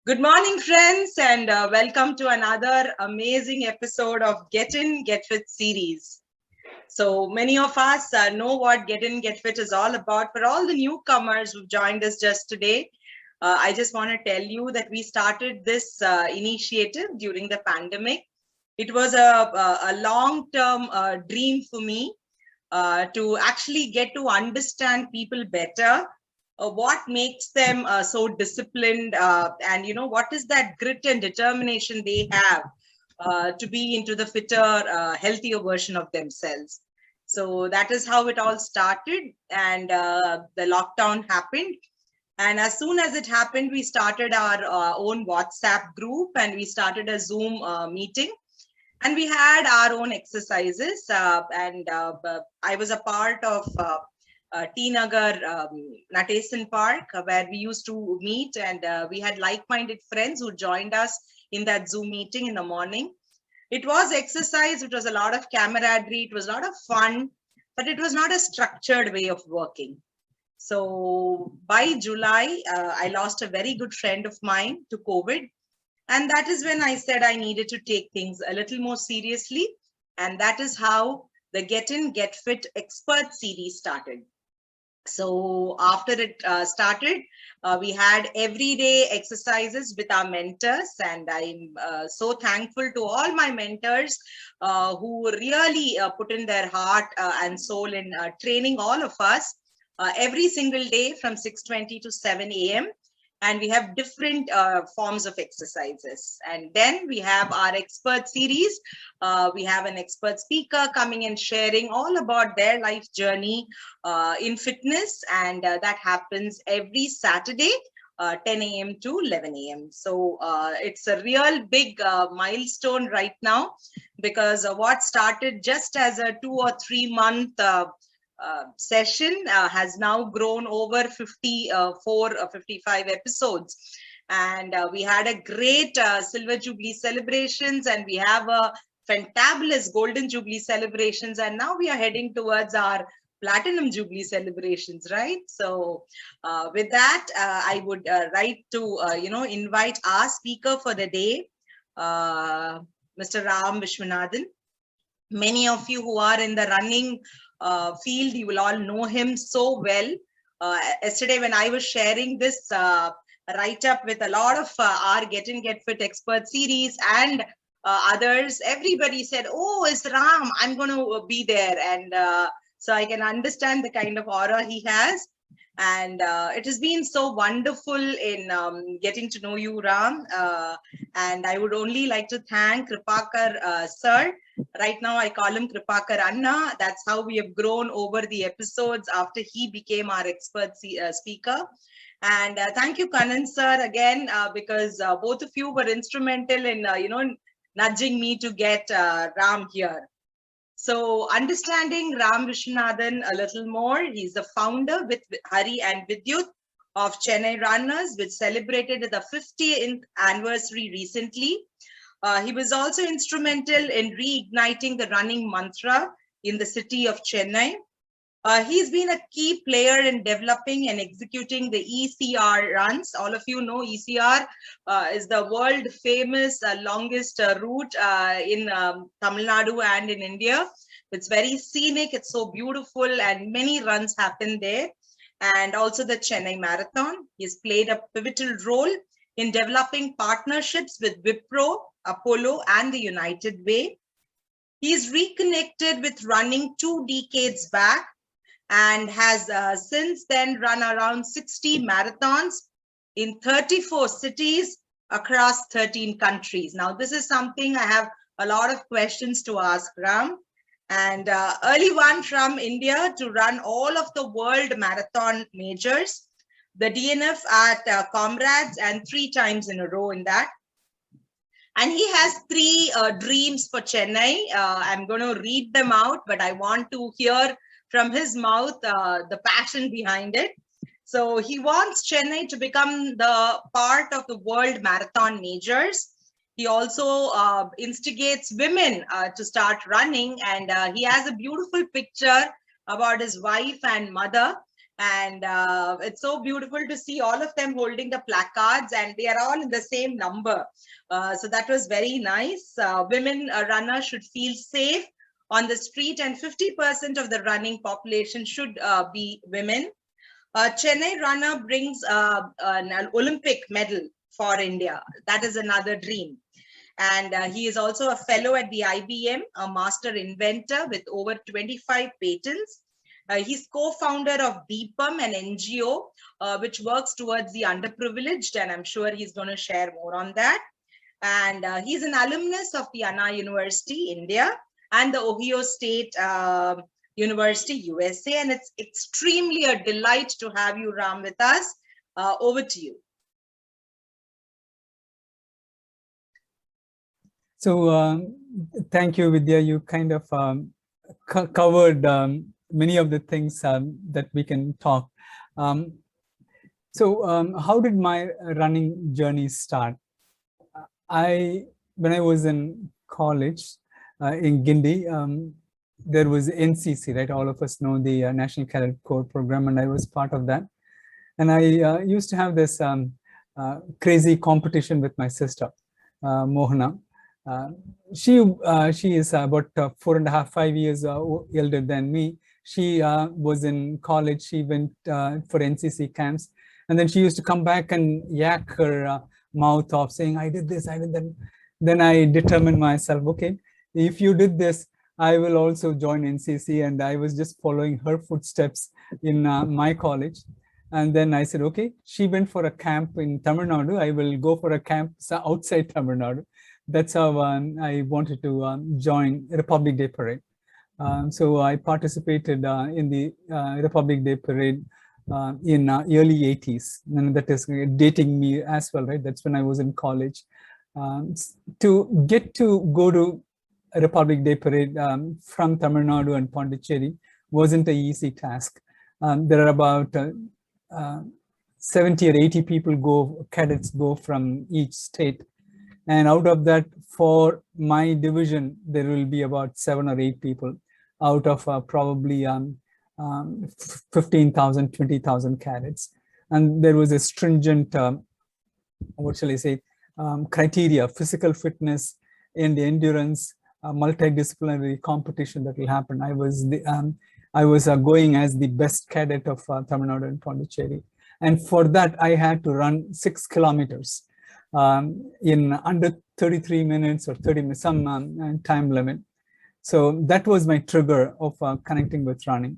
Good morning, friends, and welcome to another amazing episode of Get In, Get Fit series. So many of us know what Get In, Get Fit is all about. For all the newcomers who've joined us just today, I just want to tell you that we started this initiative during the pandemic. It was a long-term dream for me to actually get to understand people better, what makes them so disciplined, and what is that grit and determination they have to be into the fitter, healthier version of themselves. So that is how it all started, and the lockdown happened. And as soon as it happened, we started our own WhatsApp group, and we started a Zoom meeting, and we had our own exercises. And I was a part of T Nagar Natesan Park, where we used to meet, and we had like-minded friends who joined us in that Zoom meeting in the morning. It was exercise, it was a lot of camaraderie, it was a lot of fun, but it was not a structured way of working. So by July, I lost a very good friend of mine to COVID. And that is when I said I needed to take things a little more seriously. And that is how the Get In, Get Fit Expert series started. So after it started, we had everyday exercises with our mentors, and I'm so thankful to all my mentors who really put in their heart and soul in training all of us every single day from 6:20 to 7 a.m. And we have different forms of exercises. And then we have our expert series. We have an expert speaker coming and sharing all about their life journey in fitness. And that happens every Saturday, 10 a.m. to 11 a.m. So it's a real big milestone right now, because what started just as a 2 or 3 month session has now grown over 54 or 55 episodes. And we had a great Silver Jubilee celebrations, and we have a fantabulous Golden Jubilee celebrations. And now we are heading towards our Platinum Jubilee celebrations, right? So with that, I would like to, invite our speaker for the day, Mr. Ram Vishwanathan. Many of you who are in the running field, you will all know him so well. Yesterday, when I was sharing this write-up with a lot of our Get In, Get Fit expert series and others, everybody said, oh, it's Ram, I'm going to be there. And so I can understand the kind of aura he has. And it has been so wonderful in getting to know you, Ram. And I would only like to thank Kripakar sir. Right now, I call him Kripakar Anna. That's how we have grown over the episodes after he became our expert speaker. And thank you, Kanan sir, again, because both of you were instrumental in, nudging me to get Ram here. So understanding Ram Vishwanathan a little more, he's the founder with Hari and Vidyut of Chennai Runners, which celebrated the 50th anniversary recently. He was also instrumental in reigniting the running mantra in the city of Chennai. He's been a key player in developing and executing the ECR runs. All of you know ECR is the world famous longest route in Tamil Nadu and in India. It's very scenic, it's so beautiful, and many runs happen there. And also the Chennai Marathon. He's played a pivotal role in developing partnerships with Wipro, Apollo, and the United Way. He's reconnected with running 2 decades back and has since then run around 60 marathons in 34 cities across 13 countries. Now, this is something I have a lot of questions to ask Ram. And early one from India to run all of the world marathon majors, the DNF at Comrades, and 3 times in a row in that. And he has 3 dreams for Chennai. I'm going to read them out, but I want to hear from his mouth the passion behind it. So he wants Chennai to become the part of the world marathon majors. He also instigates women to start running, and he has a beautiful picture about his wife and mother. And it's so beautiful to see all of them holding the placards, and they are all in the same number. So that was very nice. Women runners should feel safe on the street, and 50% of the running population should be women. Chennai runner brings an Olympic medal for India. That is another dream. And he is also a fellow at the IBM, a master inventor with over 25 patents. He's co-founder of Deepam, an NGO which works towards the underprivileged, and I'm sure he's going to share more on that. And he's an alumnus of the Anna University, India, and the Ohio State University, USA. And it's extremely a delight to have you, Ram, with us. Over to you. So thank you, Vidya. You kind of covered many of the things that we can talk. So how did my running journey start? When I was in college in Guindy, there was NCC, right? All of us know the National Cadet Corps program, and I was part of that. And I used to have this crazy competition with my sister, Mohana. She is about 4.5, 5 years older than me. She was in college. She went for NCC camps, and then she used to come back and yak her mouth off, saying, "I did this, I did that." Then I determined myself, okay, if you did this, I will also join NCC, and I was just following her footsteps in my college. And then I said, okay, she went for a camp in Tamil Nadu, I will go for a camp outside Tamil Nadu. That's how I wanted to join Republic Day Parade. So I participated in the Republic Day Parade in early 80s. And that is dating me as well, right? That's when I was in college. To get to go to a Republic Day Parade from Tamil Nadu and Pondicherry wasn't an easy task. There are about 70 or 80 people cadets go from each state. And out of that, for my division, there will be about 7 or 8 people out of probably 15,000, 20,000 cadets. And there was a stringent, what shall I say, criteria, physical fitness and endurance, multidisciplinary competition that will happen. I was going as the best cadet of Tamil Nadu and Pondicherry. And for that, I had to run 6 kilometers. In under 33 minutes or 30 minutes, some time limit. So that was my trigger of connecting with running.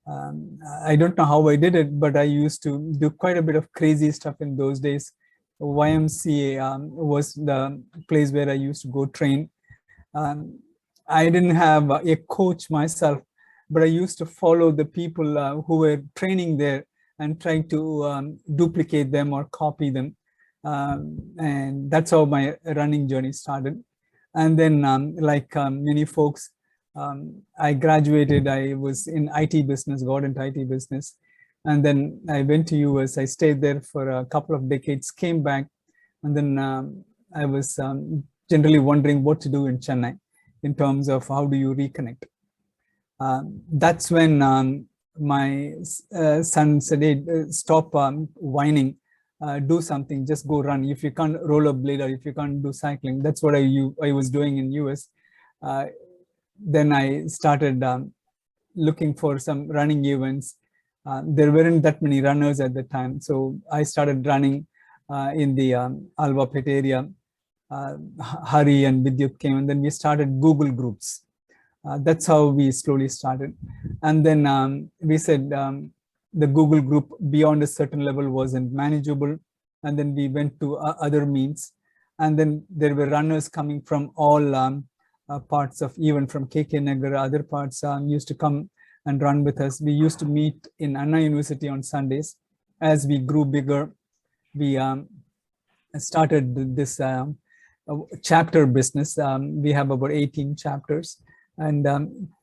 I don't know how I did it, but I used to do quite a bit of crazy stuff in those days. YMCA was the place where I used to go train. I didn't have a coach myself, but I used to follow the people who were training there and trying to duplicate them or copy them. And that's how my running journey started. And then like many folks, I graduated, I was in IT business, got into IT business. And then I went to US, I stayed there for a couple of decades, came back. And then I was generally wondering what to do in Chennai in terms of how do you reconnect. That's when my son said, hey, stop whining. Do something, just go run. If you can't rollerblade or if you can't do cycling, that's what I was doing in US. Then I started looking for some running events. There weren't that many runners at the time. So I started running in the Alvapet area. Hari and Vidyut came, and then we started Google groups. That's how we slowly started. And then we said, the Google group beyond a certain level wasn't manageable. And then we went to other means. And then there were runners coming from all parts of, even from KK Nagar, other parts used to come and run with us. We used to meet in Anna University on Sundays. As we grew bigger, we started this chapter business. We have about 18 chapters. And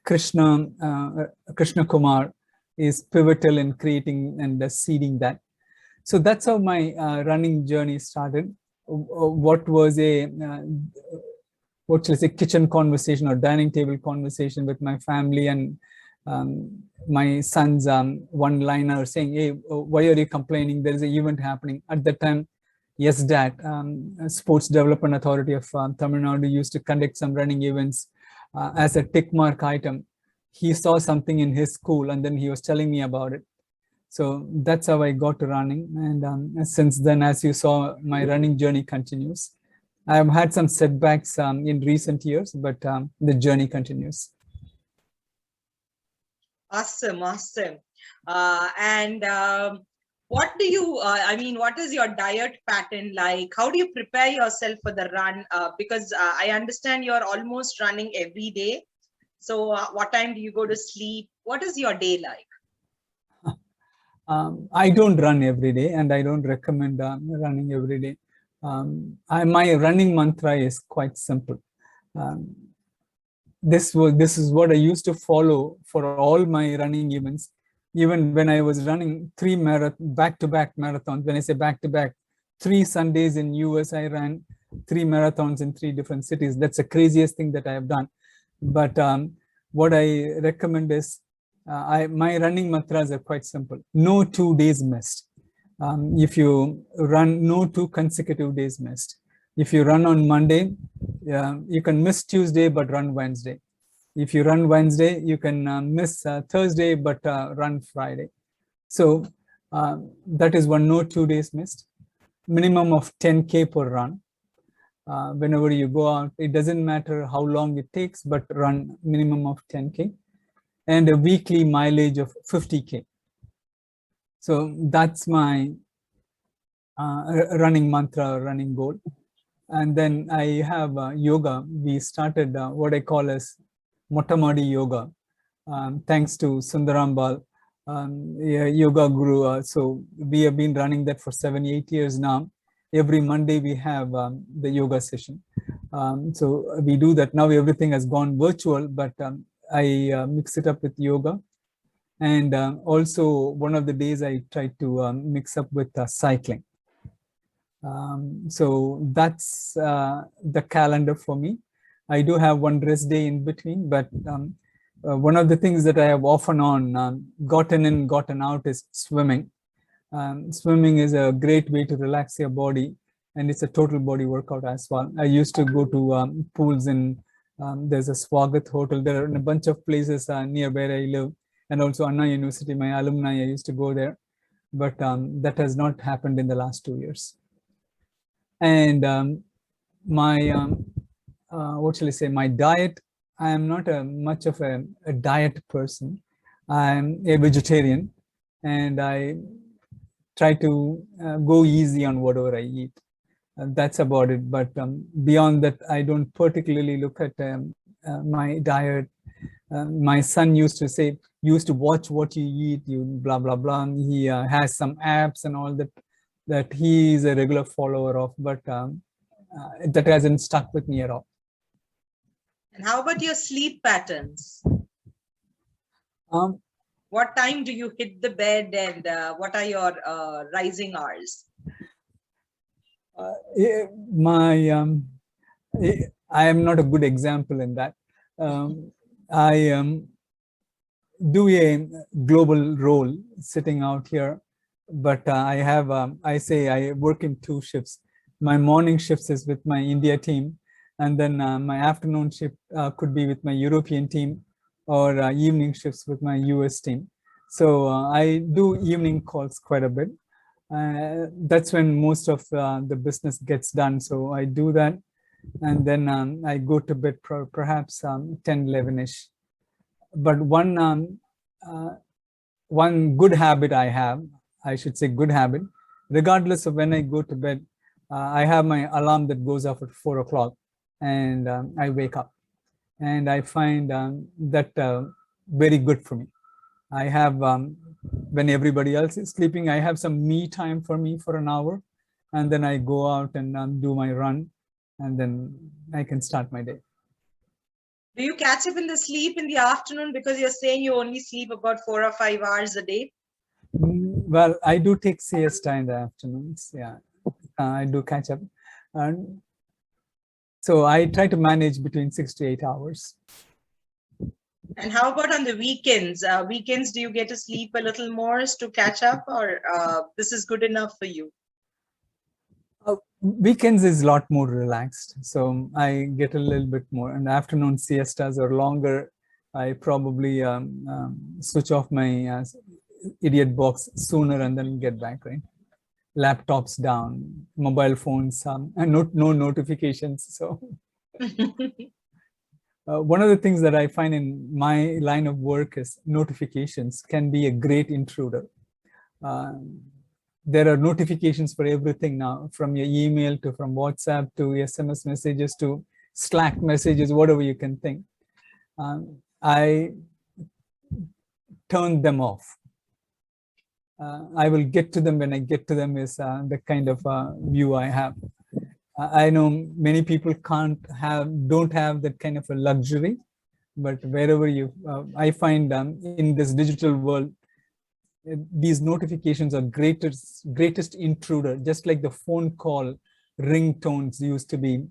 Krishna Kumar is pivotal in creating and seeding that. So that's how my running journey started. What was a, what shall I say, kitchen conversation or dining table conversation with my family and My son's one-liner saying, "Hey, why are you complaining? There is an event happening." At that time, yes, Dad, Sports Development Authority of Tamil Nadu used to conduct some running events as a tick mark item. He saw something in his school and then he was telling me about it. So that's how I got to running. And since then, as you saw, my running journey continues. I've had some setbacks in recent years, but the journey continues. Awesome, awesome. What do you, what is your diet pattern like? How do you prepare yourself for the run? Because I understand you're almost running every day. So what time do you go to sleep? What is your day like? I don't run every day, and I don't recommend running every day. My running mantra is quite simple. This is what I used to follow for all my running events. Even when I was running 3 back-to-back marathons, when I say back-to-back, 3 Sundays in US, I ran 3 marathons in 3 different cities. That's the craziest thing that I have done. But what I recommend is, my running mantras are quite simple. No 2 days missed. If you run, no 2 consecutive days missed. If you run on Monday, you can miss Tuesday, but run Wednesday. If you run Wednesday, you can miss Thursday, but run Friday. So that is one, no 2 days missed. Minimum of 10K per run. Whenever you go out, it doesn't matter how long it takes, but run minimum of 10K. And a weekly mileage of 50K. So that's my running mantra, running goal. And then I have yoga. We started what I call as Mottamadi Yoga, thanks to Sundaram Bal, yoga guru. So we have been running that for 7-8 years now. Every Monday we have the yoga session. So we do that. Now everything has gone virtual, but I mix it up with yoga. And also one of the days I try to mix up with cycling. So that's the calendar for me. I do have one rest day in between, but one of the things that I have off and on gotten in, gotten out is swimming. Swimming is a great way to relax your body, and it's a total body workout as well. I used to go to pools in, there's a Swagat Hotel. There are a bunch of places near where I live, and also Anna University, my alumni, I used to go there. But that has not happened in the last 2 years. And my, what shall I say, my diet, I am not much of a diet person. I'm a vegetarian, and I try to go easy on whatever I eat. That's about it. But beyond that, I don't particularly look at my diet. My son used to say, "You used to watch what you eat, you blah, blah, blah." And he has some apps and all that he is a regular follower of, but that hasn't stuck with me at all. And how about your sleep patterns? What time do you hit the bed, and what are your rising hours? I am not a good example in that. I do a global role sitting out here, but I say I work in 2 shifts. My morning shifts is with my India team, and then my afternoon shift could be with my European team, or evening shifts with my US team. So I do evening calls quite a bit. That's when most of the business gets done. So I do that, and then I go to bed perhaps 10, 11-ish. But one good habit I have, I should say good habit, regardless of when I go to bed, I have my alarm that goes off at 4 o'clock, and I wake up. And I find that very good for me. I have, when everybody else is sleeping, I have some me time for me for an hour, and then I go out and do my run, and then I can start my day. Do you catch up in the sleep in the afternoon, because you're saying you only sleep about 4 or 5 hours a day? Well, I do take siesta in the afternoons. Yeah, I do catch up. So I try to manage between 6 to 8 hours. And how about on the weekends? Weekends, do you get to sleep a little more to catch up, or this is good enough for you? Weekends is a lot more relaxed, so I get a little bit more. And afternoon siestas are longer. I probably switch off my idiot box sooner and then get back, right? Laptops down, mobile phones, and no notifications. So one of the things that I find in my line of work is notifications can be a great intruder. There are notifications for everything now, from your email to from WhatsApp to SMS messages to Slack messages, whatever you can think. I turn them off. I will get to them when I get to them is the kind of view I have. I know many people don't have that kind of a luxury, but wherever I find in this digital world, these notifications are greatest intruder, just like the phone call ringtones used to be.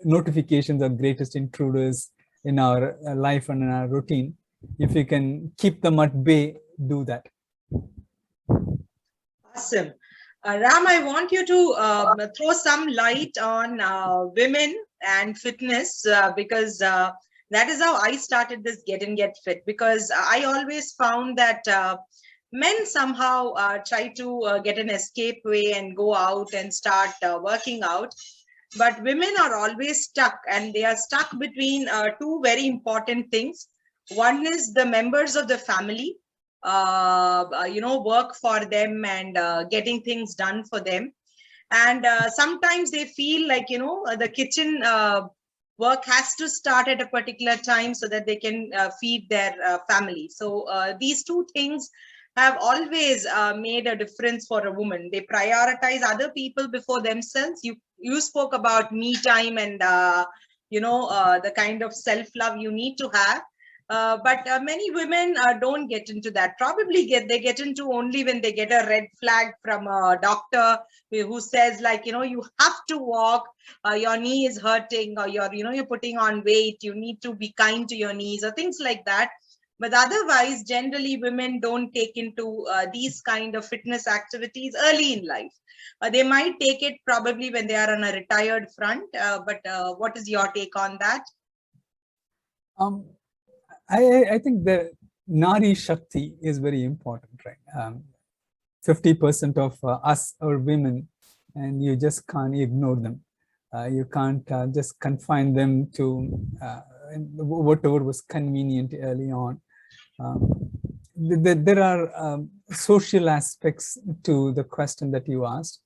Notifications are greatest intruders in our life and in our routine. If you can keep them at bay, do that. Awesome. Ram, I want you to throw some light on women and fitness because that is how I started this Get In Get Fit, because I always found that men somehow try to get an escape way and go out and start working out. But women are always stuck, and they are stuck between two very important things. One is the members of the family, work for them and getting things done for them. And sometimes they feel like, the kitchen work has to start at a particular time so that they can feed their family. So these two things have always made a difference for a woman. They prioritize other people before themselves. You spoke about me time and the kind of self-love you need to have. But many women don't get into that. Probably they get into only when they get a red flag from a doctor who says, like, you have to walk, your knee is hurting, or you're putting on weight, you need to be kind to your knees, or things like that. But otherwise, generally, women don't take into these kind of fitness activities early in life. They might take it probably when they are on a retired front. But what is your take on that? I think the Nari Shakti is very important, right? 50% of us are women, and you just can't ignore them. You can't just confine them to whatever was convenient early on. There are social aspects to the question that you asked,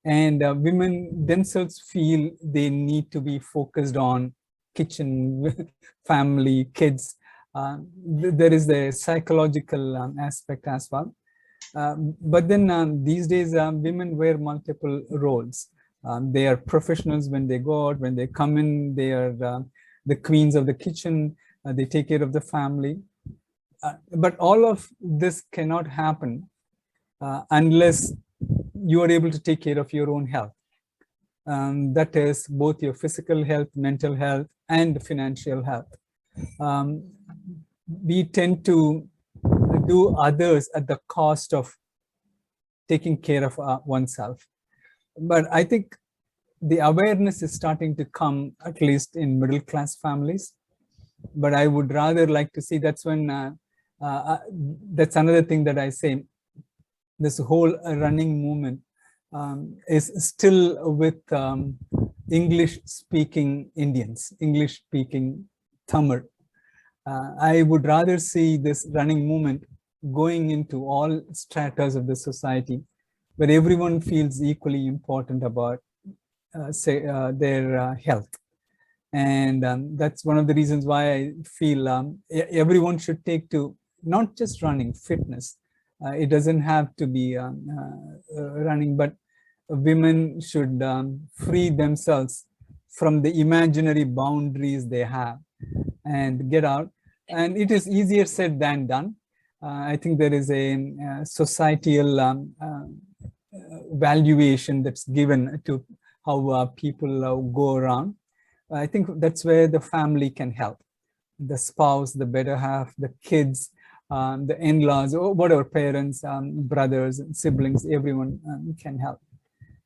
and women themselves feel they need to be focused on kitchen, family, kids. There is the psychological aspect as well. But then these days, women wear multiple roles. They are professionals when they go out. When they come in, they are the queens of the kitchen. They take care of the family. But all of this cannot happen unless you are able to take care of your own health. That is both your physical health, mental health, and financial health. We tend to do others at the cost of taking care of oneself. But I think the awareness is starting to come, at least in middle class families. But I would rather like to see, that's when, that's another thing that I say, this whole running movement is still with English-speaking Indians, English-speaking Tamil. I would rather see this running movement going into all stratas of the society, where everyone feels equally important about their health. And that's one of the reasons why I feel everyone should take to not just running, fitness. It doesn't have to be running, but women should free themselves from the imaginary boundaries they have and get out. And it is easier said than done. I think there is a societal valuation that's given to how people go around. I think that's where the family can help. the spouse, the better half, the kids, the in-laws, or whatever, parents, brothers, siblings, everyone can help.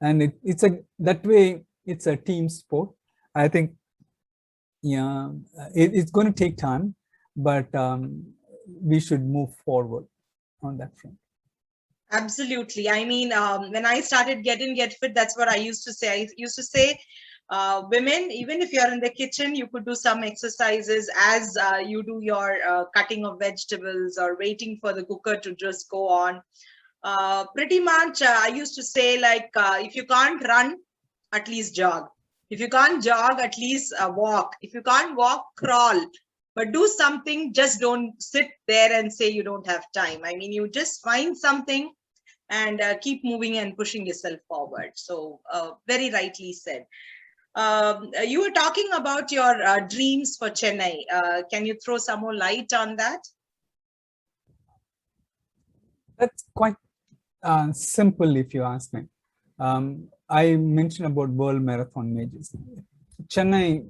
And it's that way, it's a team sport. I think, yeah, it's going to take time, but we should move forward on that front. Absolutely. I mean, when I started Get Fit, that's what I used to say. I used to say, women, even if you're in the kitchen, you could do some exercises as you do your cutting of vegetables or waiting for the cooker to just go on. Pretty much, I used to say, like, if you can't run, at least jog. If you can't jog, at least walk. If you can't walk, crawl. But do something. Just don't sit there and say you don't have time. I mean, you just find something and keep moving and pushing yourself forward. So very rightly said. You were talking about your dreams for Chennai. Can you throw some more light on that? That's quite simple, if you ask me. I mentioned about World Marathon Majors. Chennai's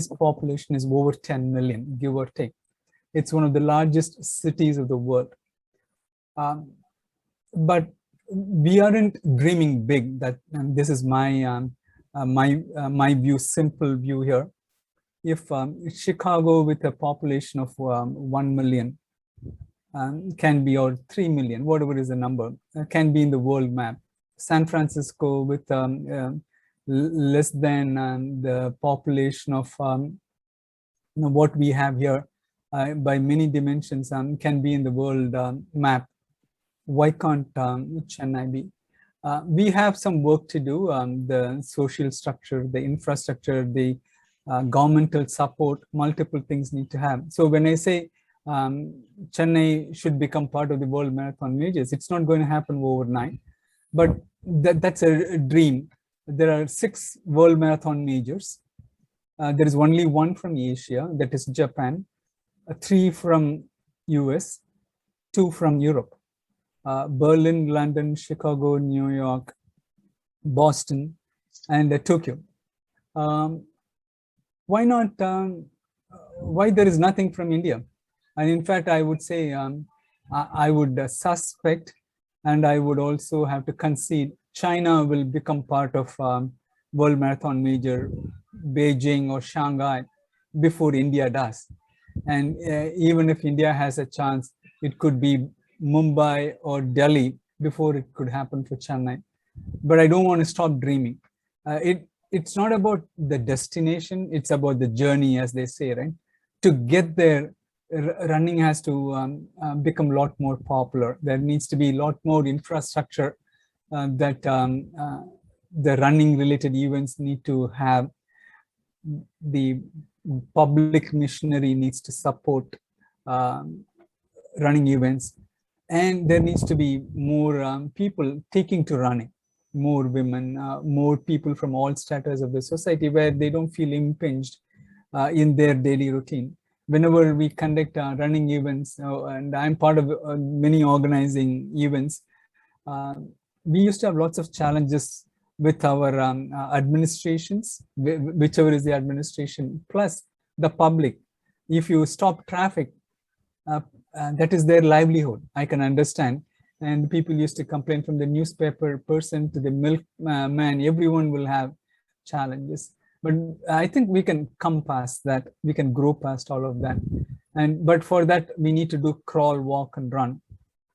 population is over 10 million, give or take. It's one of the largest cities of the world. But we aren't dreaming big. That this is my my view, simple view here. If Chicago, with a population of 1 million, can be, or 3 million, whatever is the number, can be in the world map. San Francisco, with less than the population of what we have here, by many dimensions, can be in the world map. Why can't Chennai be? We have some work to do. The social structure, the infrastructure, the governmental support, multiple things need to have. So when I say Chennai should become part of the World Marathon Majors, it's not going to happen overnight, but that's a dream. There are 6 World Marathon Majors. There is only 1 from Asia, that is Japan, 3 from US, 2 from Europe. Berlin, London, Chicago, New York, Boston, and Tokyo. Why not? Why there is nothing from India? And in fact, I would say, I would suspect, and I would also have to concede, China will become part of World Marathon Major, Beijing or Shanghai, before India does. And even if India has a chance, it could be Mumbai or Delhi before it could happen for Chennai. But I don't want to stop dreaming. It's not about the destination, it's about the journey, as they say, right? To get there, running has to become a lot more popular. There needs to be a lot more infrastructure that the running related events need to have. The public machinery needs to support running events. And there needs to be more people taking to running, more women, more people from all stratas of the society, where they don't feel impinged in their daily routine. Whenever we conduct running events, and I'm part of many organizing events, we used to have lots of challenges with our administrations, whichever is the administration, plus the public. If you stop traffic, that is their livelihood, I can understand. And people used to complain, from the newspaper person to the milkman, everyone will have challenges. But I think we can come past that. We can grow past all of that. But for that, we need to do crawl, walk, and run.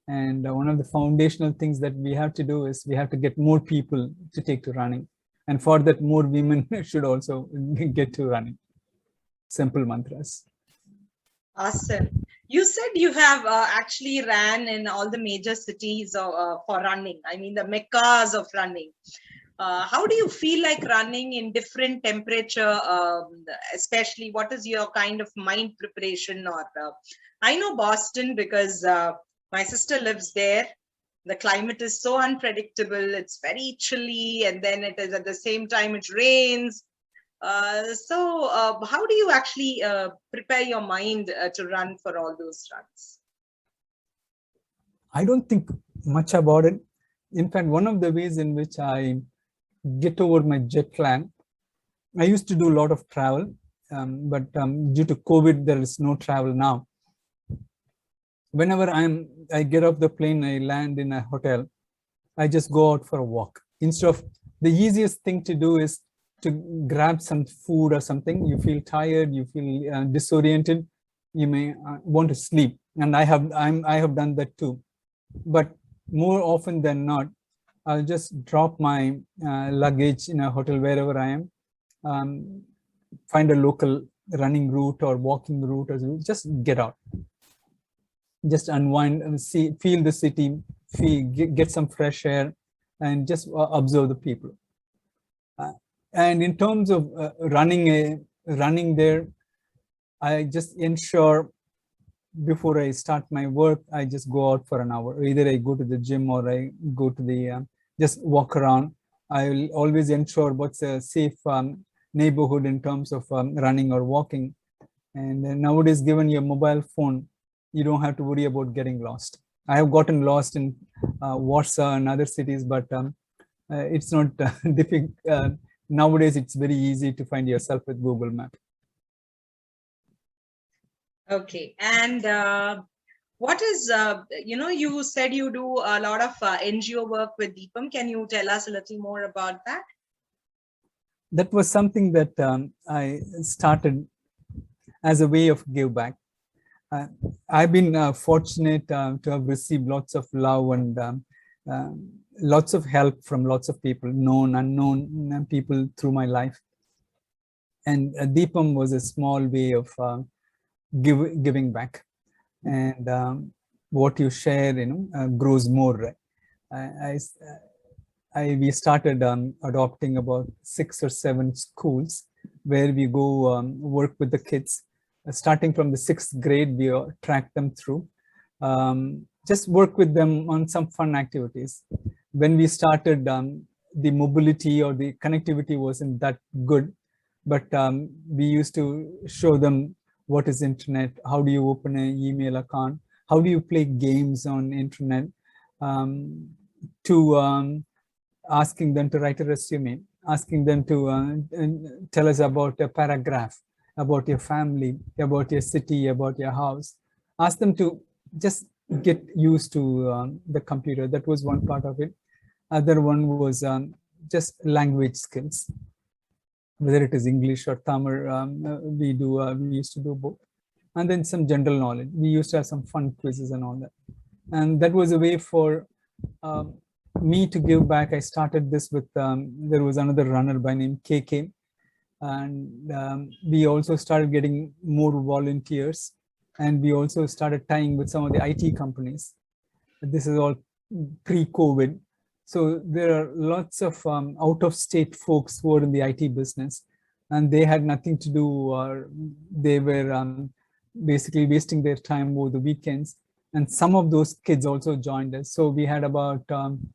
And one of the foundational things that we have to do is we have to get more people to take to running. And for that, more women should also get to running. Simple mantras. Awesome. You said you have actually ran in all the major cities for running. I mean, the meccas of running. How do you feel like running in different temperature, especially what is your kind of mind preparation? Or I know Boston because my sister lives there. The climate is so unpredictable. It's very chilly, and then it is at the same time it rains. So how do you actually prepare your mind to run for all those runs? I don't think much about it. In fact, one of the ways in which I get over my jet lag, I used to do a lot of travel. but due to COVID, there is no travel now. Whenever I get off the plane, I land in a hotel, I just go out for a walk. Instead of, the easiest thing to do is to grab some food or something. You feel tired, you feel disoriented, you may want to sleep. And I have done that too. But more often than not, I'll just drop my luggage in a hotel wherever I am, find a local running route or walking route, or just get out, just unwind and feel the city, get some fresh air, and just observe the people. And in terms of running there, I just ensure before I start my work, I just go out for an hour. Either I go to the gym or I go to the, just walk around. I will always ensure what's a safe neighborhood in terms of running or walking. And nowadays, given your mobile phone, you don't have to worry about getting lost. I have gotten lost in Warsaw and other cities, but it's not difficult. Nowadays, it's very easy to find yourself with Google Maps. Okay, and what is, you said you do a lot of NGO work with Deepam. Can you tell us a little more about that? That was something that I started as a way of give back. I've been fortunate to have received lots of love and lots of help from lots of people, known, unknown people through my life. And Deepam was a small way of giving back. And what you share, grows more. We started adopting about 6 or 7 schools where we go work with the kids. Starting from the 6th grade, we track them through. Just work with them on some fun activities. When we started, the mobility or the connectivity wasn't that good, but we used to show them what is internet, how do you open an email account, how do you play games on internet, to asking them to write a resume, asking them to tell us about a paragraph, about your family, about your city, about your house. Ask them to just get used to the computer. That was one part of it. Other one was just language skills. Whether it is English or Tamil, we used to do both. And then some general knowledge. We used to have some fun quizzes and all that. And that was a way for me to give back. I started this with, there was another runner by name KK. And we also started getting more volunteers. And we also started tying with some of the IT companies. This is all pre-COVID. So there are lots of out-of-state folks who are in the IT business, and they had nothing to do, or they were basically wasting their time over the weekends. And some of those kids also joined us. So we had about 10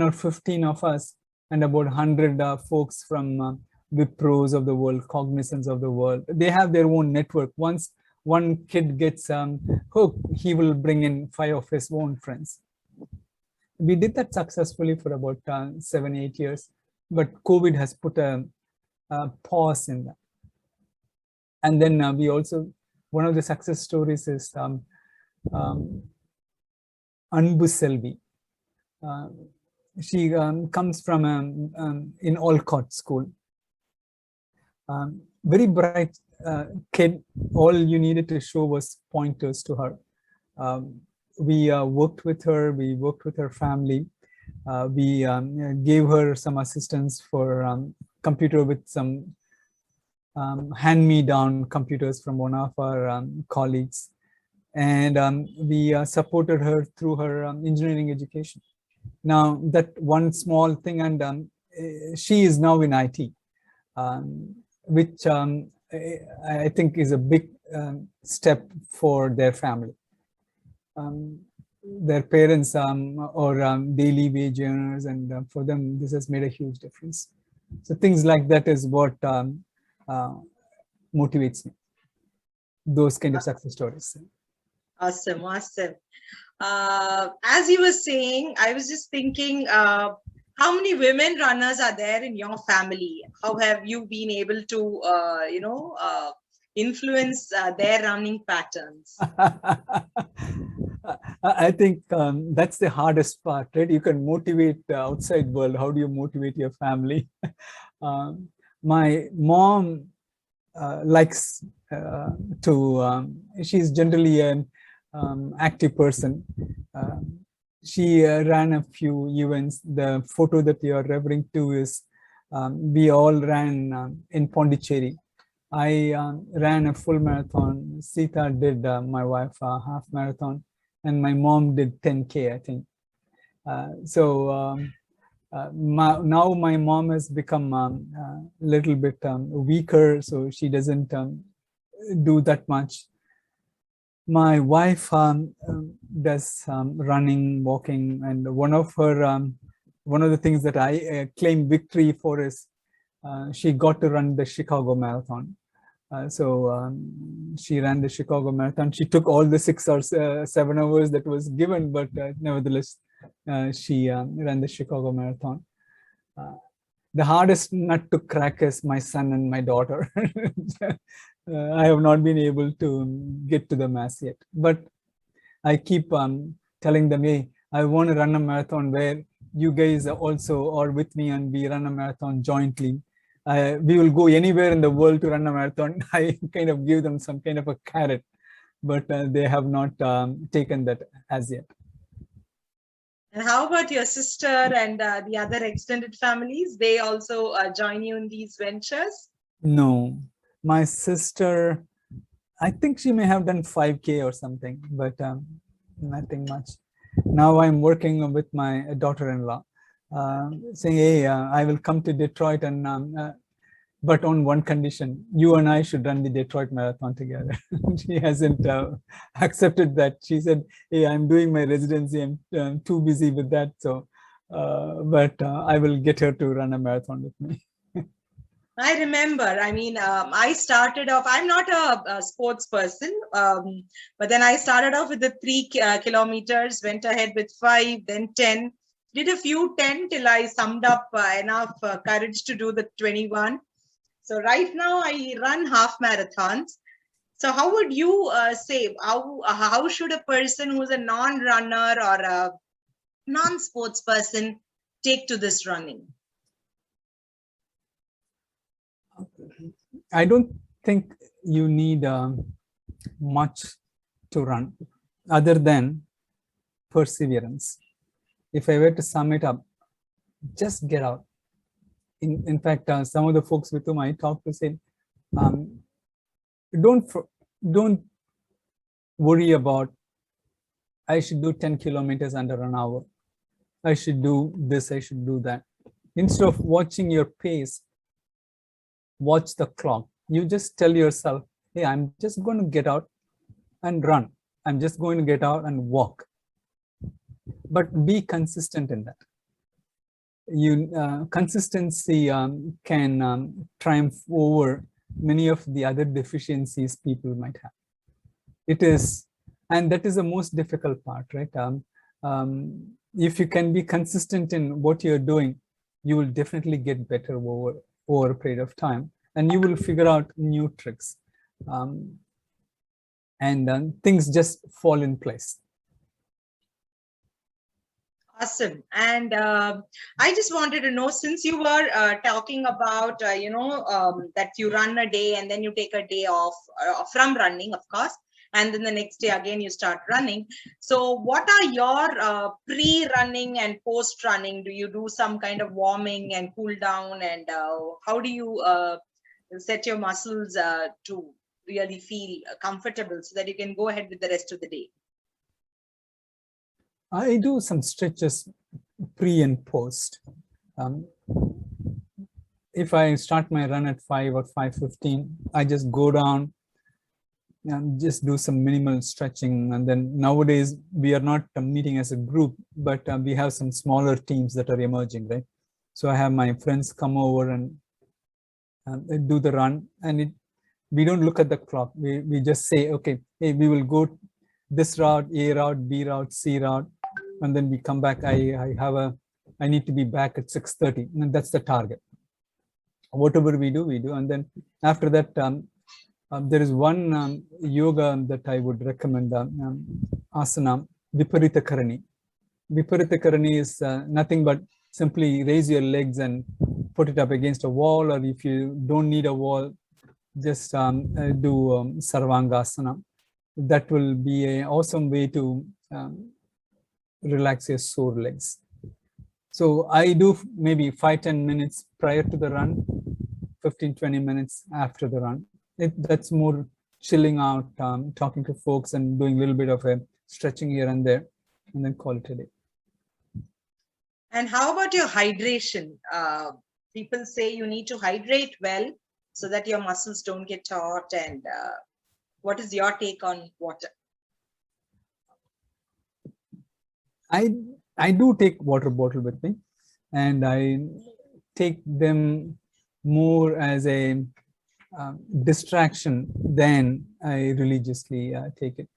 or 15 of us, and about 100 folks from Wipros of the world, Cognizance of the world. They have their own network. Once one kid gets hooked, he will bring in 5 of his own friends. We did that successfully for about 7-8 years, but COVID has put a pause in that. And then we also, one of the success stories is Anbu Selvi. She comes from in Olcott school. Very bright kid. All you needed to show was pointers to her. We worked with her, we worked with her family. We gave her some assistance for computer with some hand-me-down computers from one of our colleagues. And we supported her through her engineering education. Now, that one small thing, and she is now in IT, which I think is a big step for their family. Their parents are daily wage earners, and for them, this has made a huge difference. So things like that is what motivates me. Those kind of success stories. Awesome. As you were saying, I was just thinking, How many women runners are there in your family? How have you been able to, influence their running patterns? I think that's the hardest part, right? You can motivate the outside world. How do you motivate your family? My mom likes she's generally an active person. She ran a few events. The photo that you are referring to is we all ran in Pondicherry. I ran a full marathon. Sita did, my wife, a half marathon, and my mom did 10K, I think. Now my mom has become a little bit weaker, so she doesn't do that much. My wife does running, walking, and one of the things that I claim victory for is she got to run the Chicago Marathon. She ran the Chicago Marathon. She took all the 6 or 7 hours that was given, but nevertheless, she ran the Chicago Marathon. The hardest nut to crack is my son and my daughter. I have not been able to get to the mass yet, but I keep telling them, hey, I want to run a marathon where you guys also are with me and we run a marathon jointly. We will go anywhere in the world to run a marathon. I kind of give them some kind of a carrot, but they have not taken that as yet. And how about your sister and the other extended families? They also join you in these ventures? No, my sister, I think she may have done 5K or something, but nothing much. Now I'm working with my daughter-in-law, saying, hey, I will come to Detroit, and but on one condition, you and I should run the Detroit Marathon together. She hasn't accepted that. She said, hey, I'm doing my residency, I'm too busy with that. So, but I will get her to run a marathon with me. I remember, I started off, I'm not a sports person, but then I started off with the 3 kilometers, went ahead with 5, then 10, did a few 10 till I summed up enough courage to do the 21. So right now I run half marathons. So how would you say, how should a person who's a non-runner or a non-sports person take to this running? I don't think you need much to run other than perseverance. If I were to sum it up, just get out. In fact, some of the folks with whom I talk to say, don't worry about, I should do 10 kilometers under an hour. I should do this, I should do that. Instead of watching your pace, watch the clock. You just tell yourself, hey, I'm just going to get out and run. I'm just going to get out and walk. But be consistent in that. Consistency can triumph over many of the other deficiencies people might have. It is, and that is the most difficult part, right? If you can be consistent in what you're doing, you will definitely get better over a period of time, and you will figure out new tricks, and things just fall in place. Awesome. And I just wanted to know, since you were talking about, that you run a day and then you take a day off from running, of course, and then the next day again you start running. So what are your pre-running and post-running? Do you do some kind of warming and cool down? And how do you set your muscles to really feel comfortable so that you can go ahead with the rest of the day? I do some stretches pre and post. If I start my run at 5 or 5:15, I just go down and just do some minimal stretching. And then nowadays we are not meeting as a group, but we have some smaller teams that are emerging, right? So I have my friends come over and do the run, and we don't look at the clock. We just say, okay, hey, we will go this route, A route, B route, C route, and then we come back. I have a I need to be back at 6:30, and that's the target. Whatever we do, and then after that, there is one yoga that I would recommend, asana, Viparita Karani. Viparita Karani is nothing but simply raise your legs and put it up against a wall, or if you don't need a wall, just do Sarvangasana. That will be an awesome way to relax your sore legs. So I do maybe 5-10 minutes prior to the run, 15-20 minutes after the run. That's more chilling out, talking to folks and doing a little bit of a stretching here and there, and then call it a day. And how about your hydration? People say you need to hydrate well so that your muscles don't get taut. And what is your take on water? I do take water bottle with me, and I take them more as a distraction than I religiously take it.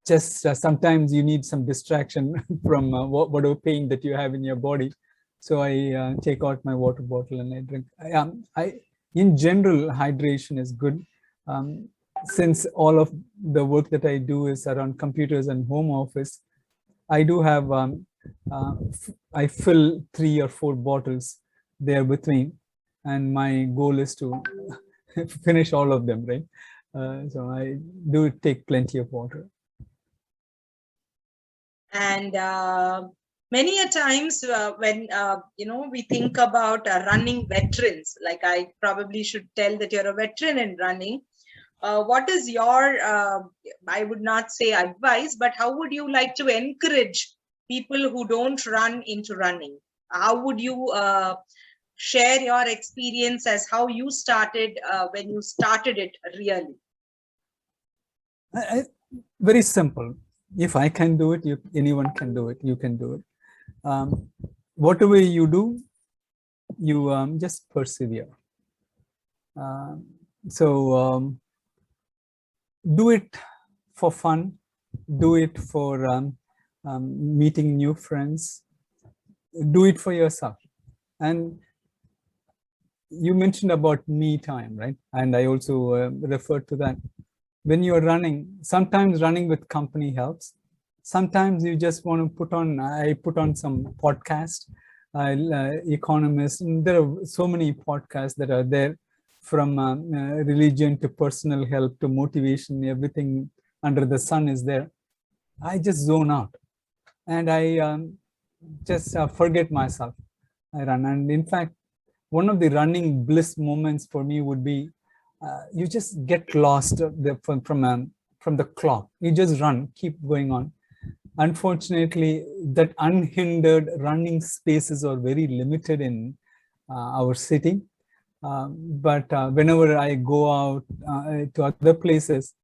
Just sometimes you need some distraction from whatever pain that you have in your body. So I take out my water bottle and I drink. In general, hydration is good. Since all of the work that I do is around computers and home office, I do have, I fill 3 or 4 bottles there with me, and my goal is to finish all of them, right? So I do take plenty of water. And many a times when we think about running veterans, like I probably should tell that you're a veteran in running. What is your, I would not say advice, but how would you like to encourage people who don't run into running? How would you share your experience as how you started when you started it really? Very simple. If I can do it, anyone can do it. You can do it. Whatever you do, you just persevere. Do it for fun. Do it for meeting new friends. Do it for yourself. And you mentioned about me time, right? And I also referred to that. When you're running, sometimes running with company helps. Sometimes you just want to I put on some podcast, Economist. And there are so many podcasts that are there, from religion to personal health to motivation. Everything under the sun is there. I just zone out, and I just forget myself. I run, and in fact, one of the running bliss moments for me would be you just get lost from the clock. You just run, keep going on. Unfortunately, that unhindered running spaces are very limited in our city. But whenever I go out to other places,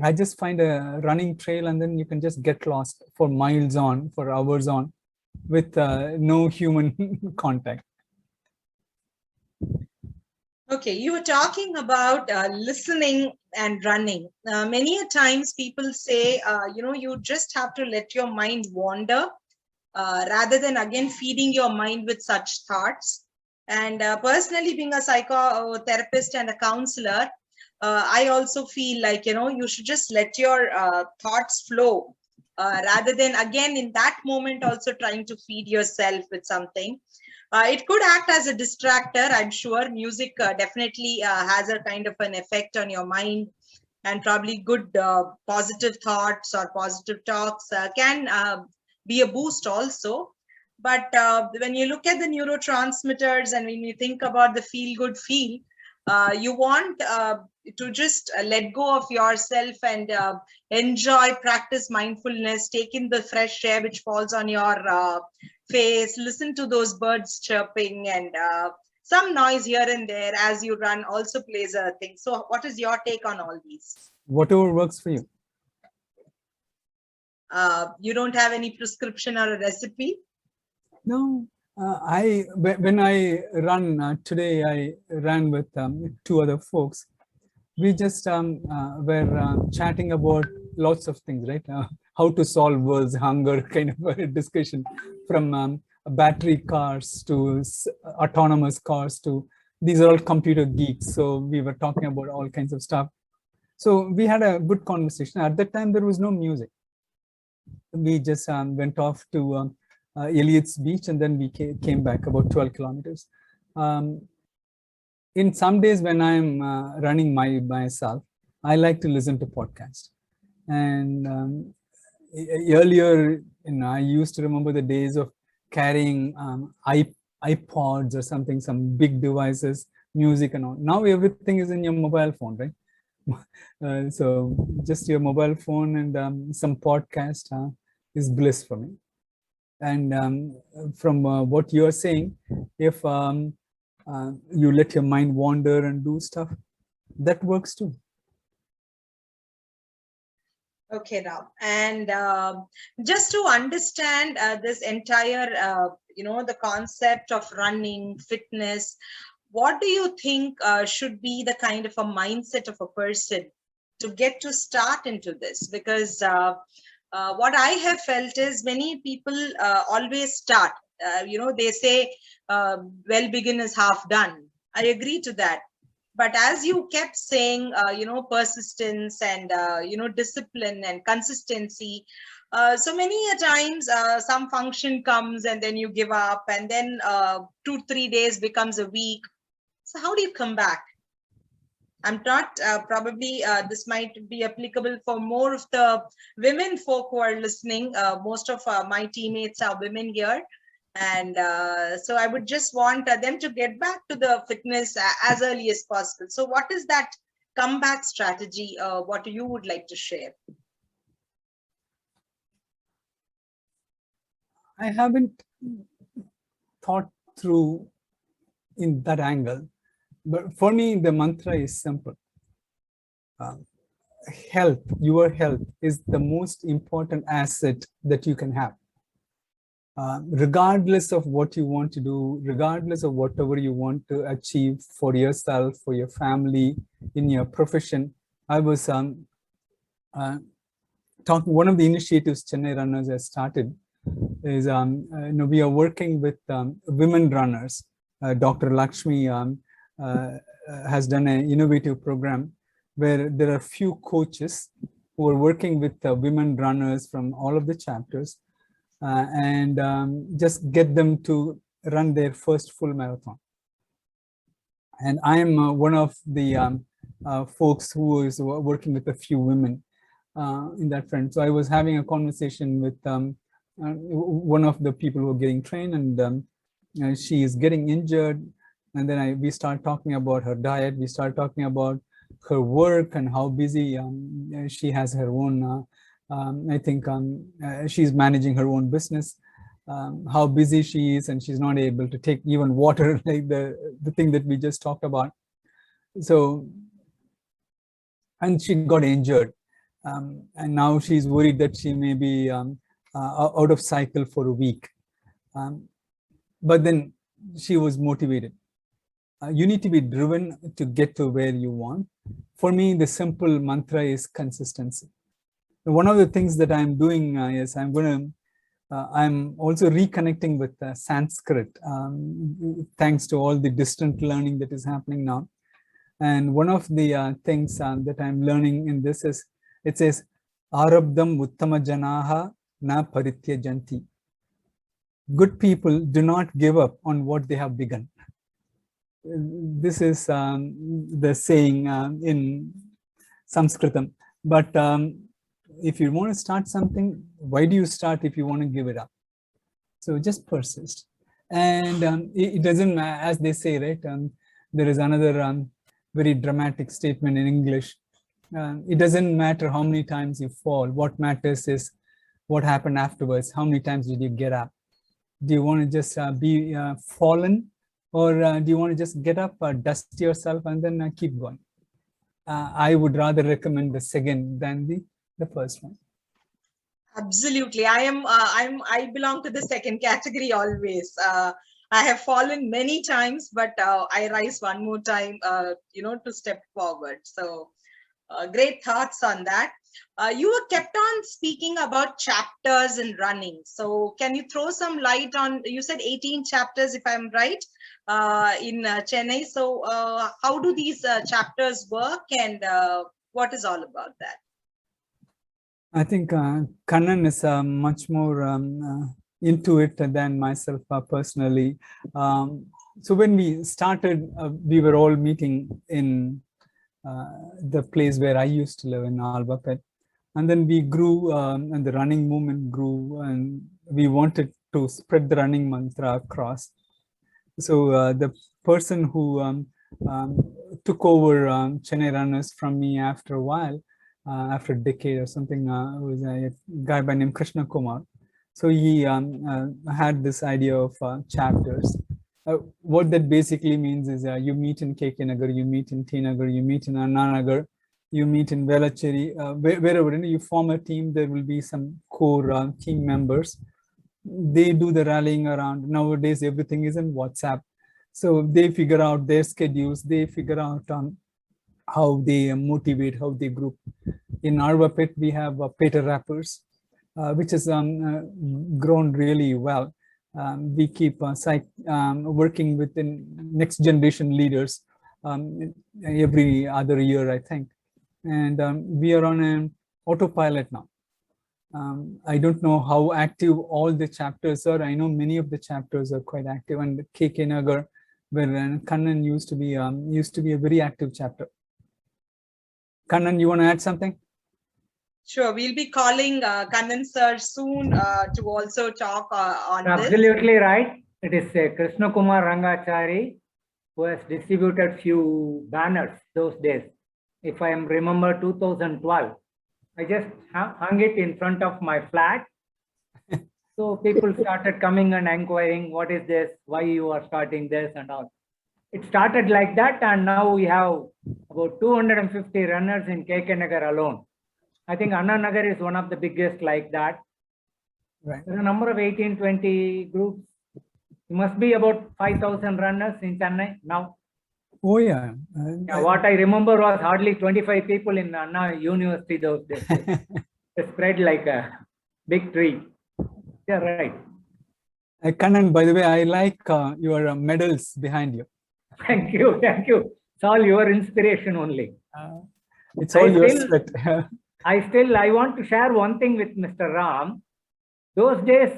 I just find a running trail, and then you can just get lost for miles on, for hours on, with no human contact. Okay, you were talking about listening and running. Many a times people say, you just have to let your mind wander rather than again feeding your mind with such thoughts. And personally, being a psychotherapist and a counselor, I also feel like, you should just let your thoughts flow rather than again in that moment also trying to feed yourself with something. It could act as a distractor. I'm sure music definitely has a kind of an effect on your mind, and probably good positive thoughts or positive talks can be a boost also. But when you look at the neurotransmitters and when you think about the feel good feel, you want to just let go of yourself and enjoy, practice mindfulness, take in the fresh air which falls on your face, listen to those birds chirping, and some noise here and there as you run also plays a thing. So what is your take on all these? Whatever works for you. You don't have any prescription or a recipe? No, when I run today, I ran with 2 other folks. We just were chatting about lots of things, right? how to solve world's hunger kind of a discussion, from battery cars to autonomous cars to, these are all computer geeks. So we were talking about all kinds of stuff. So we had a good conversation. At that time, there was no music. We just went off to Elliot's Beach, and then we came back about 12 kilometers. In some days when I'm running myself, I like to listen to podcasts. And earlier, I used to remember the days of carrying iPods or something, some big devices, music and all. Now everything is in your mobile phone, right? So just your mobile phone and some podcast is bliss for me. And from what you are saying, if you let your mind wander and do stuff, that works too. Okay, Ram. And just to understand this entire, the concept of running, fitness, what do you think should be the kind of a mindset of a person to get to start into this? Because what I have felt is many people always start, they say, well, begin is half done. I agree to that. But as you kept saying, persistence and, discipline and consistency, so many a times some function comes and then you give up, and then 2-3 days becomes a week. So how do you come back? I'm not probably this might be applicable for more of the women folk who are listening. Most of my teammates are women here. And so I would just want them to get back to the fitness as early as possible. So what is that comeback strategy? What you would like to share? I haven't thought through in that angle, but for me, the mantra is simple. Health, your health is the most important asset that you can have. Regardless of what you want to do, regardless of whatever you want to achieve for yourself, for your family, in your profession. I was talking, one of the initiatives Chennai Runners has started is, we are working with women runners. Dr. Lakshmi has done an innovative program where there are few coaches who are working with women runners from all of the chapters, and just get them to run their first full marathon. And I am one of the folks who is working with a few women in that front. So I was having a conversation with one of the people who are getting trained, and she is getting injured. And then we start talking about her diet. We start talking about her work and how busy she has her own. I think she's managing her own business. How busy she is, and she's not able to take even water, like the thing that we just talked about. So, and she got injured, and now she's worried that she may be out of cycle for a week. But then she was motivated. You need to be driven to get to where you want. For me, the simple mantra is consistency. One of the things that I'm doing is I'm also reconnecting with Sanskrit, thanks to all the distant learning that is happening now. And one of the things that I'm learning in this is, it says, Arabdam Uttama Janaha Na Parityajanti. Good people do not give up on what they have begun. This is the saying in Sanskritam. But if you want to start something, why do you start if you want to give it up? So just persist. And it doesn't, as they say, right? There is another very dramatic statement in English. It doesn't matter how many times you fall. What matters is what happened afterwards. How many times did you get up? Do you want to just be fallen? Or do you want to just get up, dust yourself, and then keep going? I would rather recommend the second than the first one. Absolutely. I belong to the second category always. I have fallen many times, but I rise one more time, to step forward. So great thoughts on that. you were kept on speaking about chapters in running. So can you throw some light on, you said 18 chapters, if I'm right, in Chennai. So how do these chapters work, and what is all about that? I think Kannan is much more into it than myself personally. So when we started, we were all meeting in the place where I used to live in Albapet. And then we grew and the running movement grew, and we wanted to spread the running mantra across. So the person who took over Chennai Runners from me after a while, after a decade or something, was a guy by name Krishna Kumar. So he had this idea of chapters. What that basically means is you meet in KK Nagar, you meet in T Nagar, you meet in Anna Nagar, you meet in Velachery, wherever you form a team, there will be some core team members. They do the rallying around. Nowadays, everything is in WhatsApp. So they figure out their schedules, they figure out how they motivate, how they group. In Arvapet, we have Peter Rappers, which has grown really well. We keep working with the next generation leaders every other year, I think. And we are on an autopilot now. I don't know how active all the chapters are. I know many of the chapters are quite active, and KK Nagar, where Kannan used to be a very active chapter. Kannan, you want to add something? Sure, we'll be calling Kannan sir soon to also talk on this. Absolutely right. It is Krishna Kumar Rangachari who has distributed few banners those days. If I remember 2012, I just hung it in front of my flat. So people started coming and inquiring, what is this? Why you are starting this and all. It started like that, and now we have about 250 runners in KK Nagar alone. I think Anna Nagar is one of the biggest like that. Right. There are a number of 18, 20 groups. It must be about 5,000 runners in Chennai now. Oh, yeah. What I remember was hardly 25 people in Anna University those days. It spread like a big tree. Yeah, right. Kannan, by the way, I like your medals behind you. Thank you. Thank you. It's all your inspiration only. It's all your sweat. I want to share one thing with Mr. Ram. Those days,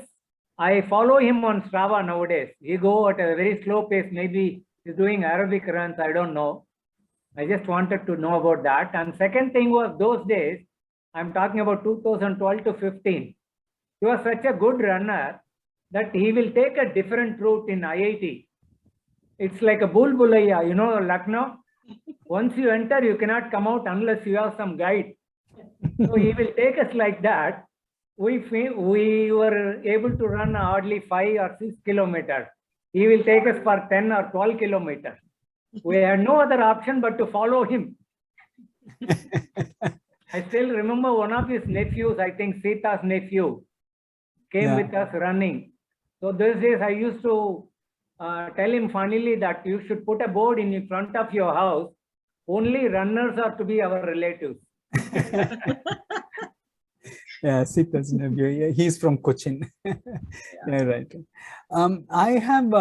I follow him on Strava nowadays. He go at a very slow pace. Maybe he's doing aerobic runs. I don't know. I just wanted to know about that. And second thing was those days, I'm talking about 2012 to 15. He was such a good runner that he will take a different route in IIT. It's like a bulbulaya, you know, Lucknow. Once you enter, you cannot come out unless you have some guide. So he will take us like that. We were able to run hardly 5 or 6 kilometers. He will take us for 10 or 12 kilometers. We had no other option but to follow him. I still remember one of his nephews, I think Sita's nephew, came with us running. So those days I used to tell him funnily that you should put a board in front of your house. Only runners are to be our relatives. Yeah, Sita's nephew. Yeah, he's from Cochin. Yeah, right. I have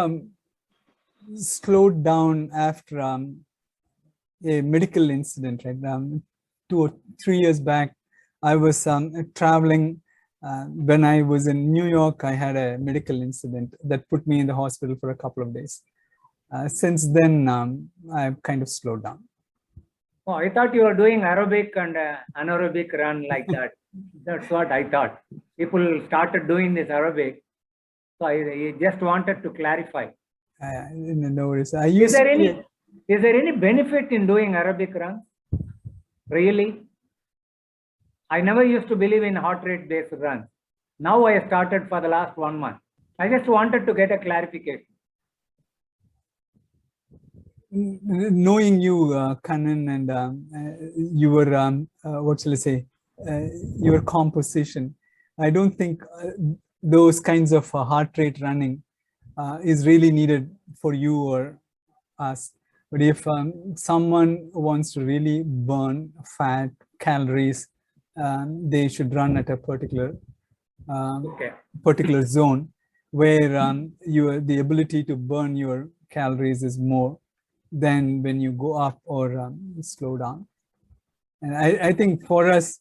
slowed down after a medical incident. Right, 2 or 3 years back, I was traveling. When I was in New York, I had a medical incident that put me in the hospital for a couple of days. Since then, I've kind of slowed down. Oh, I thought you were doing aerobic and anaerobic run like that. That's what I thought. People started doing this aerobic. So I just wanted to clarify. No worries. Is there any benefit in doing aerobic runs? Really? I never used to believe in heart rate based runs. Now I started for the last 1 month. I just wanted to get a clarification. Knowing you, Kannan, and your, what shall I say, your composition, I don't think those kinds of heart rate running is really needed for you or us. But if someone wants to really burn fat, calories, they should run at a particular Okay. particular zone where the ability to burn your calories is more than when you go up or slow down. And I think for us,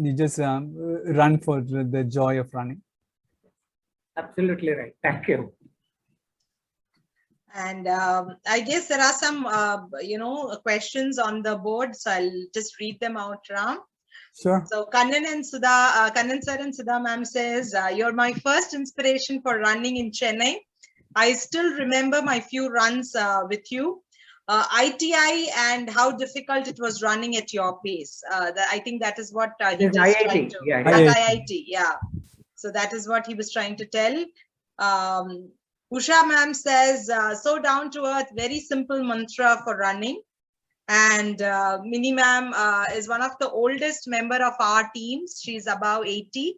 you just run for the joy of running. Absolutely right. Thank you. And I guess there are some, questions on the board. So I'll just read them out, Ram. Sure. So Kannan and Sudha, Kannan sir and Sudha ma'am says, you're my first inspiration for running in Chennai. I still remember my few runs with you. ITI and how difficult it was running at your pace. I think that is what he It is just IIT, tried to. yeah, That's IIT. IIT, yeah. So that is what he was trying to tell. Usha ma'am says, so down to earth, very simple mantra for running. And Mini ma'am is one of the oldest member of our teams. She's above 80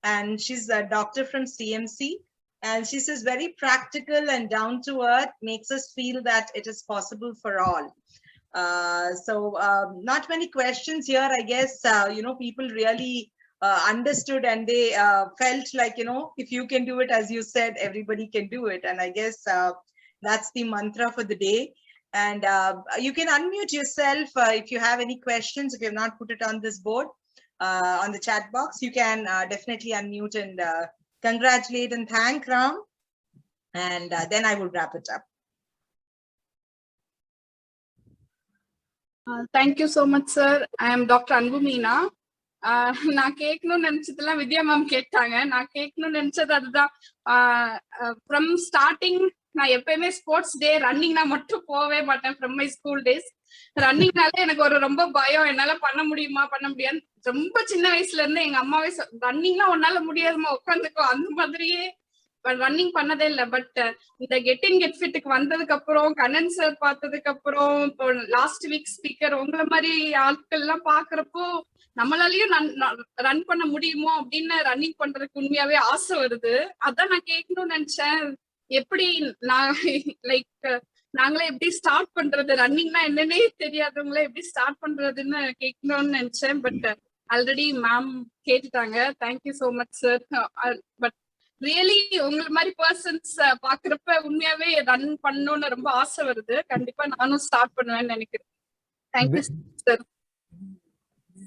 and she's a doctor from CMC. And she says very practical and down to earth, makes us feel that it is possible for all. So not many questions here, I guess, people really understood and they felt like, if you can do it, as you said, everybody can do it. And I guess that's the mantra for the day. And you can unmute yourself if you have any questions. If you have not put it on this board, on the chat box, you can definitely unmute and congratulate and thank Ram. And then I will wrap it up. Thank you so much, sir. I am Dr. Anbu Meena. நான் கேட்கணும்னு நினைச்சதெல்லாம் வித்யா ma'am கேட்டாங்க. நான் கேட்கணும்னு நினைச்சது அதுதான். From starting நான் எப்பயுமே ஸ்போர்ட்ஸ் டே ரன்னிங்னா மட்டும் போவே மாட்டேன். ஃப்ரம் மை ஸ்கூல் டேஸ் ரன்னிங்னாலே எனக்கு ஒரு ரொம்ப பயம். என்னால பண்ண முடியுமா பண்ண முடியாது. ரொம்ப சின்ன வயசுல இருந்து எங்க அம்மாவே ரன்னிங்னா உன்னால முடியாதுமா உட்காந்துக்கோ அந்த மாதிரியே ரன்னிங் பண்ணதே இல்லை. பட் இந்த கெட் இன் கெட் ஃபிட்டுக்கு வந்ததுக்கு அப்புறம் கண்ணன் சார் பார்த்ததுக்கு அப்புறம் இப்போ லாஸ்ட் வீக் ஸ்பீக்கர் உங்களை மாதிரி ஆட்கள் எல்லாம் பாக்குறப்போ நம்மளாலயும் ரன் பண்ண முடியுமோ அப்படின்னு ரன்னிங் பண்றதுக்கு உண்மையாவே ஆசை வருது. அதான் நான் கேட்கணும்னு நினைச்சேன். எப்படி நான் லைக் நாங்களே எப்படி ஸ்டார்ட் பண்றது, ரன்னிங்னா என்னன்னே தெரியாதவங்களே எப்படி ஸ்டார்ட் பண்றதுன்னு கேட்கணும்னு நினைச்சேன். பட் ஆல்ரெடி மேம் கேட்டுட்டாங்க. Thank you so much sir. But really உங்களை மாதிரி பர்சன்ஸ் பாக்குறப்ப உண்மையாவே ரன் பண்ணணும்னு ரொம்ப ஆசை வருது. கண்டிப்பா நானும் ஸ்டார்ட் பண்ணுவேன்னு நினைக்கிறேன். Thank you sir.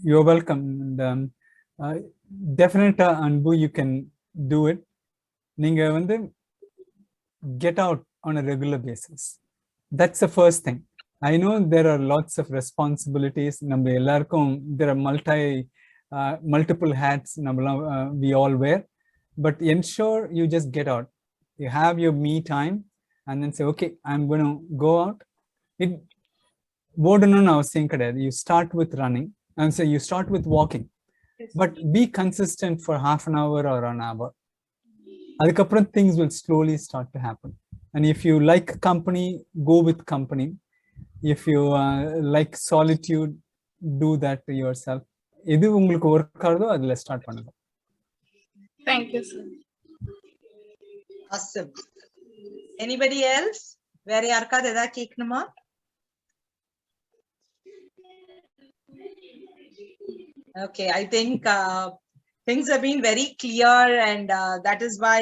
You're welcome. And definitely, Anbu, you can do it. Ninga vandu get out on a regular basis. That's the first thing. I know there are lots of responsibilities. Namma ellarkum there are multiple hats we all wear. But ensure you just get out. You have your me time and then say, okay, I'm going to go out. You start with running and so you start with walking. Yes. But be consistent for half an hour or an hour. Adukapram things will slowly start to happen. And if you like company, go with company. If you like solitude, do that to yourself. Edu ungalku work agudho adula start பண்ணுங்க. Thank you, sir. Awesome. Anybody else? Where yarka deda keknuma? Okay, I think things have been very clear, and that is why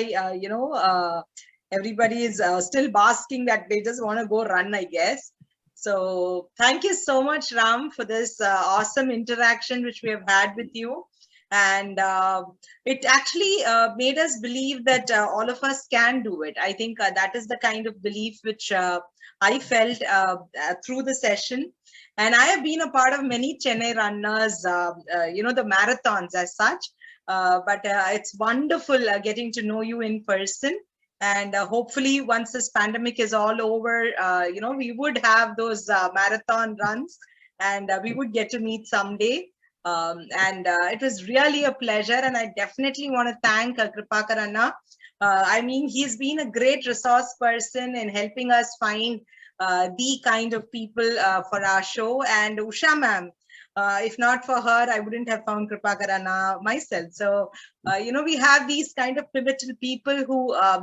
everybody is still basking that they just want to go run, I guess. So thank you so much, Ram, for this awesome interaction which we have had with you. And it actually made us believe that all of us can do it. I think that is the kind of belief which I felt through the session. And I have been a part of many Chennai runners, the marathons as such. But it's wonderful getting to know you in person. And hopefully once this pandemic is all over, we would have those marathon runs and we would get to meet someday. And it was really a pleasure, and I definitely want to thank Kripakar Anna. I mean, he's been a great resource person in helping us find the kind of people for our show. And Usha ma'am, if not for her, I wouldn't have found Kripakar Anna myself. So, we have these kind of pivotal people who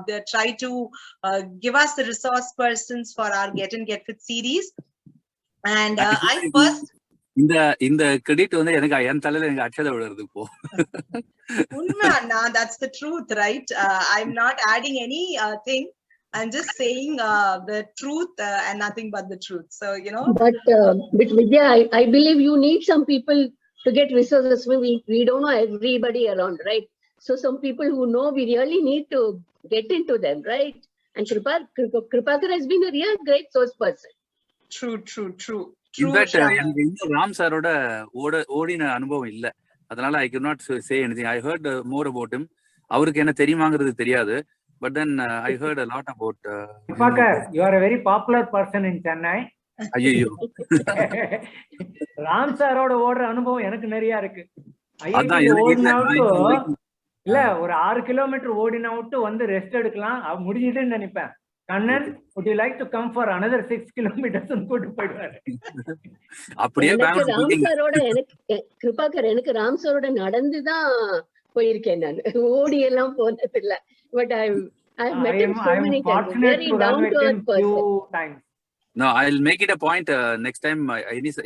they try to give us the resource persons for our Get In Get Fit series. And இந்த credit வந்து எனக்கு என் தலையில எனக்கு அச்சதை விடுறது இப்போ. That's the truth, right? I'm not adding any thing. I'm just saying the truth and nothing but the truth. So, you know. But Vidya, I believe you need some people to get resources. We don't know everybody around, right? So some people who know, we really need to get into them, right? And Kripakar has been a real great source person. True. In fact எனக்கு இன்னும் ராம் சாரோட ஓடின அனுபவம் இல்ல, அதனால I could not say anything. I heard more about him. அவருக்கு என்ன தெரியுமாங்கிறது தெரியாது. But then I heard a lot about Kripakar, you are a very popular person in Chennai. ஐயோ ராம் சாரோட ஓடுற அனுபவம் எனக்கு நிறைய இருக்கு. அதான் இல்ல ஒரு 6 கிலோமீட்டர் ஓடினாவிட்டு வந்து ரெஸ்ட் எடுக்கலாம் முடிஞ்சதுன்னு நினைப்பேன். Kannan, would you like to come for another 6 kilometers கூட்டு போயிடுவாரு. அப்படியே ராம் சாரோட கிருபாகர் எனக்கு ராம் சாரோட நடந்துதான் போயிருக்கேன், நான் ஓடி எல்லாம் போனது இல்ல. But I've met him so many times. Very down to earth person. No, I'll make it a point next time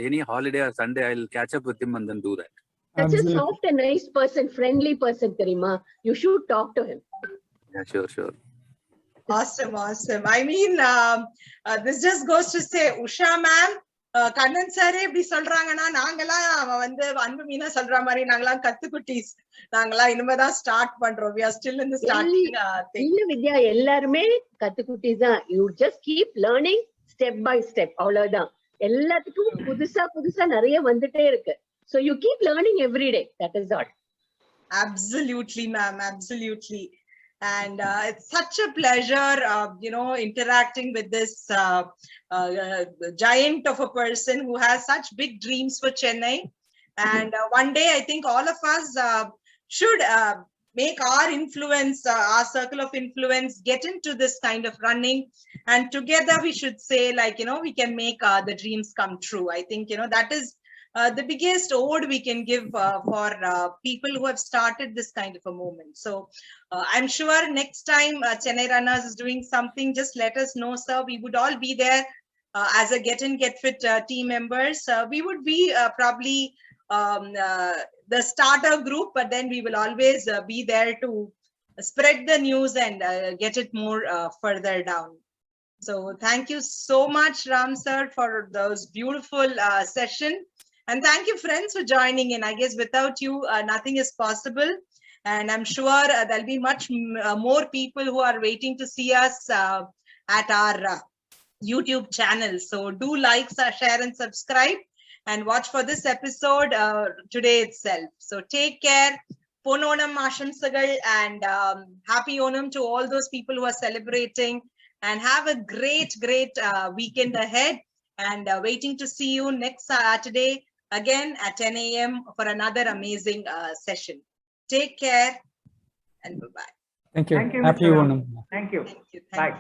any holiday or Sunday I'll catch up with him and then do that. Such a soft and nice person, friendly person, Karima. You should talk to him. Yeah, sure. Awesome. I mean, this just goes to say, Usha ma'am, Kannan சாரே இப்படி சொல்றாங்கன்னா நாங்கெல்லாம் வந்து அன்பு மீனா சொல்ற மாதிரி நாங்கெல்லாம் கத்துக்குட்டீஸ், நாங்கெல்லாம் இனிமேதான் ஸ்டார்ட் பண்றோம். We are still in the starting thing. இல்ல வித்யா, எல்லாருமே கத்துக்குட்டீஸ் தான். You just keep learning step by step. அவ்வளவுதான். எல்லாத்துக்கும் புதுசா நிறைய வந்துட்டே இருக்கு. So you keep learning every day. That is all. Absolutely, ma'am. Absolutely. And it's such a pleasure, interacting with this giant of a person who has such big dreams for Chennai. And one day, I think all of us should make our influence, our circle of influence, get into this kind of running. And together we should say, like, we can make the dreams come true. I think, that is the biggest ode we can give for people who have started this kind of a movement. So I'm sure next time Chennai Runners is doing something, just let us know, sir. We would all be there as a Get In Get Fit team members. We would be probably the starter group, but then we will always be there to spread the news and get it more further down. So thank you so much, Ram sir, for those beautiful session. And thank you, friends, for joining in. I guess without you, nothing is possible. And I'm sure there'll be much more people who are waiting to see us at our YouTube channel. So do like, share, and subscribe, and watch for this episode today itself. So take care. Pon Onam Ashamsagal, and happy Onam to all those people who are celebrating. And have a great weekend ahead. And waiting to see you next Saturday again at 10 a.m. for another amazing session. Take care and bye-bye. Thank you. Thank you, Happy Mr. Onam. Thank you. Thank you. Bye.